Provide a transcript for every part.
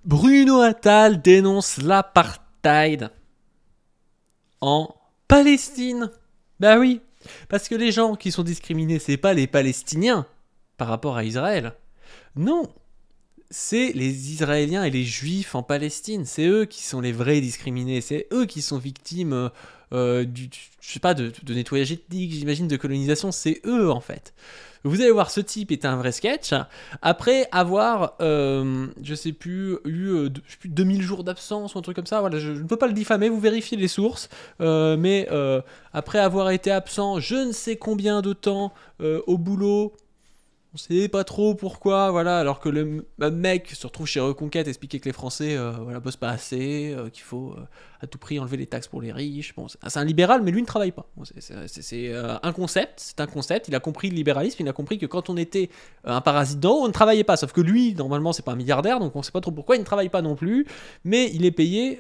Bruno Attal dénonce l'apartheid en Palestine. Bah oui, parce que les gens qui sont discriminés, c'est pas les Palestiniens par rapport à Israël. Non, c'est les Israéliens et les Juifs en Palestine. C'est eux qui sont les vrais discriminés. C'est eux qui sont victimes je sais pas, de nettoyage ethnique, j'imagine, de colonisation. C'est eux, en fait. Vous allez voir, ce type est un vrai sketch. Après avoir, je sais plus, eu 2000 jours d'absence ou un truc comme ça, voilà, je ne peux pas le diffamer, vous vérifiez les sources. Mais après avoir été absent je ne sais combien de temps au boulot, on sait pas trop pourquoi, voilà, alors que le mec se retrouve chez Reconquête expliquer que les Français voilà, bossent pas assez, qu'il faut à tout prix enlever les taxes pour les riches. Bon, c'est un libéral, mais lui ne travaille pas. Bon, c'est un concept, il a compris le libéralisme, il a compris que quand on était un parasite d'en haut, on ne travaillait pas. Sauf que lui, normalement, c'est pas un milliardaire, donc on sait pas trop pourquoi il ne travaille pas non plus, mais il est payé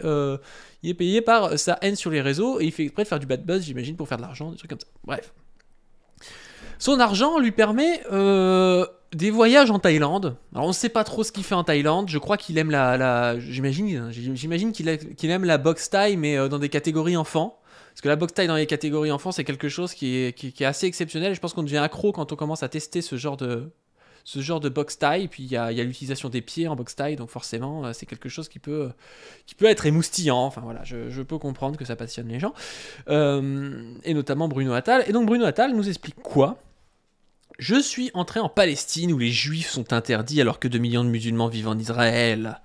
par sa haine sur les réseaux, et il fait exprès de faire du bad buzz, j'imagine, pour faire de l'argent, des trucs comme ça. Bref. Son argent lui permet des voyages en Thaïlande. Alors on ne sait pas trop ce qu'il fait en Thaïlande. Je crois qu'il aime j'imagine qu'il aime la boxe thaï, mais dans des catégories enfants. Parce que la boxe thaï dans les catégories enfants, c'est quelque chose qui est assez exceptionnel. Et je pense qu'on devient accro quand on commence à tester ce genre de boxe thaï. Puis il y a l'utilisation des pieds en boxe thaï, donc forcément c'est quelque chose qui peut être émoustillant. Enfin voilà, je peux comprendre que ça passionne les gens. Et notamment Bruno Attal. Et donc Bruno Attal nous explique quoi ? Je suis entré en Palestine où les juifs sont interdits alors que 2 millions de musulmans vivent en Israël.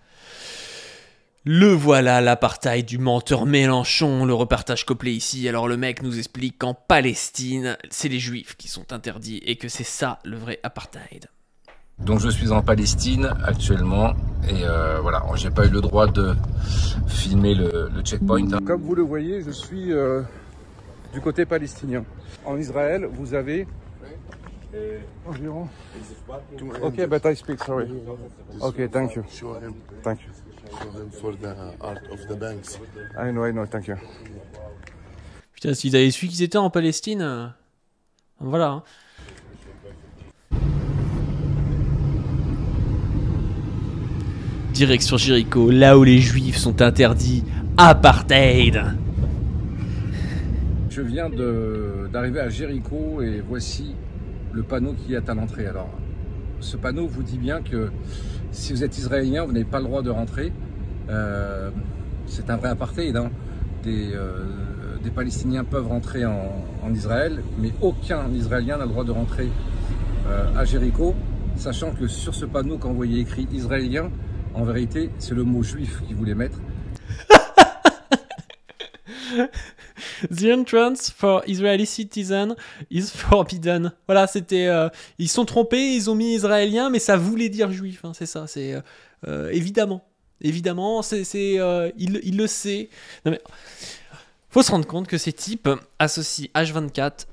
Le voilà, l'apartheid du menteur Mélenchon, le reportage complet ici. Alors le mec nous explique qu'en Palestine, c'est les juifs qui sont interdits et que c'est ça le vrai apartheid. Donc je suis en Palestine actuellement et voilà, j'ai pas eu le droit de filmer le checkpoint. Comme vous le voyez, je suis du côté palestinien. En Israël, vous avez environ... Ok, but I speak, sorry. Ok, thank you. Thank you. For the art of the banks. I know, thank you. Putain, s'ils avaient su qu'ils étaient en Palestine... Voilà. Hein. Direction Jéricho, là où les juifs sont interdits. Apartheid. Je viens d'arriver à Jéricho et voici le panneau qui est à l'entrée. Alors, ce panneau vous dit bien que si vous êtes israélien, vous n'avez pas le droit de rentrer. C'est un vrai apartheid. Hein. Des Palestiniens peuvent rentrer en Israël, mais aucun Israélien n'a le droit de rentrer à Jéricho, sachant que sur ce panneau, quand vous voyez écrit israélien, en vérité, c'est le mot juif qu'ils voulaient mettre. The entrance for Israeli citizen is forbidden. Voilà, c'était... ils sont trompés, ils ont mis israélien, mais ça voulait dire juif, hein, c'est ça, c'est... évidemment, il le sait. Non mais... Faut se rendre compte que ces types associent H24,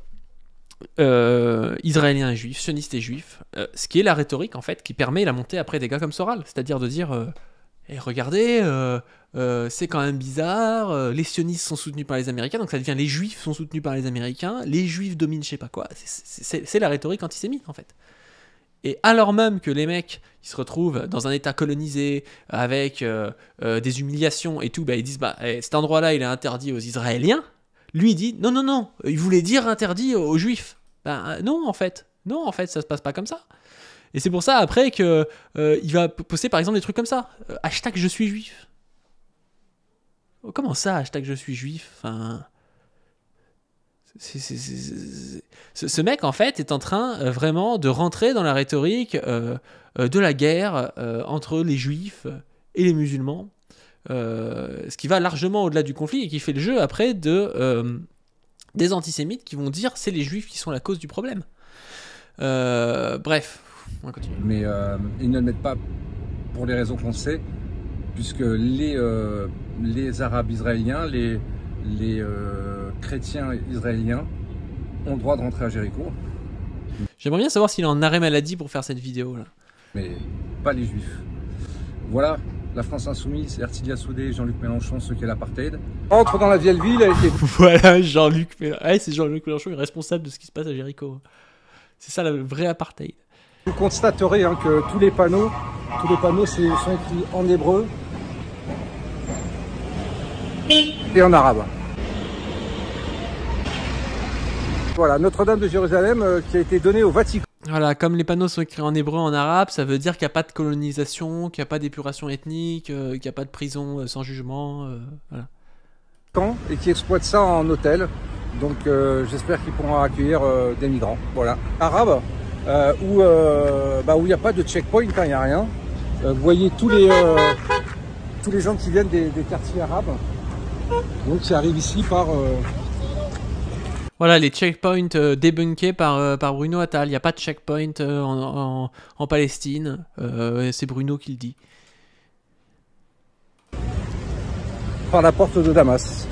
israéliens et juifs, sionistes et juifs, ce qui est la rhétorique, en fait, qui permet la montée après des gars comme Soral. C'est-à-dire de dire... Et regardez, c'est quand même bizarre, les sionistes sont soutenus par les Américains, donc ça devient les juifs sont soutenus par les Américains, les juifs dominent je sais pas quoi, c'est la rhétorique antisémite en fait. Et alors même que les mecs, ils se retrouvent dans un état colonisé, avec des humiliations et tout, bah, ils disent, cet endroit-là il est interdit aux Israéliens, lui il dit, non, il voulait dire interdit aux juifs. Non en fait, ça se passe pas comme ça. Et c'est pour ça, après, que il va poster, par exemple, des trucs comme ça. Hashtag je suis juif. Comment ça, hashtag je suis juif ? Enfin... Ce mec, en fait, est en train vraiment de rentrer dans la rhétorique de la guerre entre les juifs et les musulmans. Ce qui va largement au-delà du conflit et qui fait le jeu, après, des antisémites qui vont dire c'est les juifs qui sont la cause du problème. Bref. Mais ils ne le mettent pas pour les raisons qu'on sait, puisque les Arabes israéliens, les chrétiens israéliens ont le droit de rentrer à Jéricho. J'aimerais bien savoir s'il est en arrêt maladie pour faire cette vidéo là. Mais pas les juifs. Voilà, la France insoumise, Ertilia Soudé, Jean-Luc Mélenchon, ceux qui est l'apartheid. Entre dans la vieille ville et... Voilà, Jean-Luc Mélenchon. Ouais, c'est Jean-Luc Mélenchon, il est responsable de ce qui se passe à Jéricho. C'est ça le vrai apartheid. Vous constaterez hein, que tous les panneaux sont écrits en hébreu et en arabe. Voilà, Notre-Dame de Jérusalem qui a été donnée au Vatican. Voilà, comme les panneaux sont écrits en hébreu, en arabe, ça veut dire qu'il n'y a pas de colonisation, qu'il n'y a pas d'épuration ethnique, qu'il n'y a pas de prison sans jugement. Voilà. Et qui exploite ça en hôtel. Donc j'espère qu'ils pourront accueillir des migrants. Voilà. Arabe, où il n'y a pas de checkpoint, il n'y a rien. Vous voyez tous les gens qui viennent des quartiers arabes. Donc qui arrivent ici par... Voilà, les checkpoints débunkés par Bruno Attal. Il n'y a pas de checkpoint en Palestine. C'est Bruno qui le dit. Par la porte de Damas.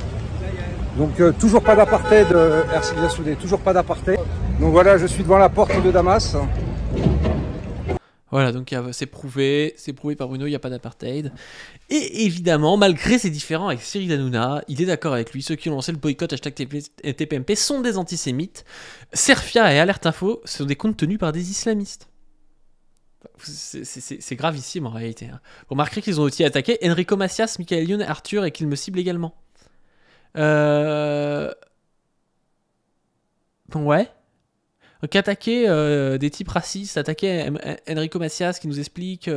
Donc toujours pas d'apartheid, RC bien soudé, toujours pas d'apartheid. Donc voilà, je suis devant la porte de Damas. Voilà, donc c'est prouvé par Bruno, il n'y a pas d'apartheid. Et évidemment, malgré ses différends avec Cyril Hanouna, il est d'accord avec lui. Ceux qui ont lancé le boycott hashtag TPMP sont des antisémites. Serfia et Alerte Info sont des comptes tenus par des islamistes. C'est gravissime en réalité. Hein. Vous remarquerez qu'ils ont aussi attaqué Enrico Macias, Michael Youn, Arthur et qu'ils me ciblent également. Ouais. Donc attaquer des types racistes, attaquer Enrico Macias qui nous explique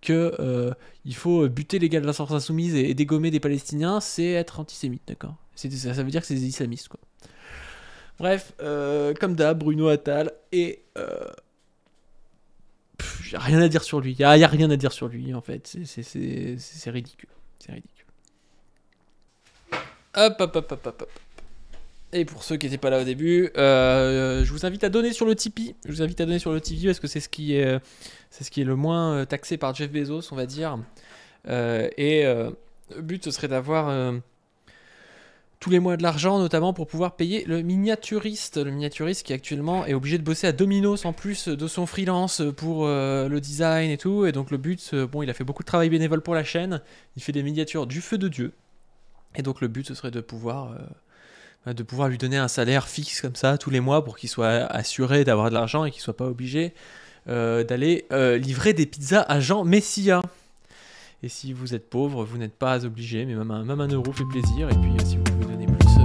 que il faut buter les gars de la France Insoumise et dégommer des Palestiniens, c'est être antisémite, d'accord. Ça veut dire que c'est des islamistes, quoi. Bref, comme d'hab, Bruno Attal et... j'ai rien à dire sur lui. Il y a rien à dire sur lui, en fait. C'est ridicule. C'est ridicule. Hop. Et pour ceux qui n'étaient pas là au début, je vous invite à donner sur le Tipeee. Parce que c'est ce qui est le moins taxé par Jeff Bezos, on va dire. Le but, ce serait d'avoir tous les mois de l'argent, notamment pour pouvoir payer le miniaturiste. Le miniaturiste qui actuellement est obligé de bosser à Domino's en plus de son freelance pour le design et tout. Et donc le but, il a fait beaucoup de travail bénévole pour la chaîne. Il fait des miniatures du feu de Dieu. Et donc le but, ce serait de pouvoir lui donner un salaire fixe comme ça tous les mois pour qu'il soit assuré d'avoir de l'argent et qu'il soit pas obligé d'aller livrer des pizzas à Jean Messia. Et si vous êtes pauvre, vous n'êtes pas obligé, mais même un euro fait plaisir. Et puis si vous pouvez donner plus,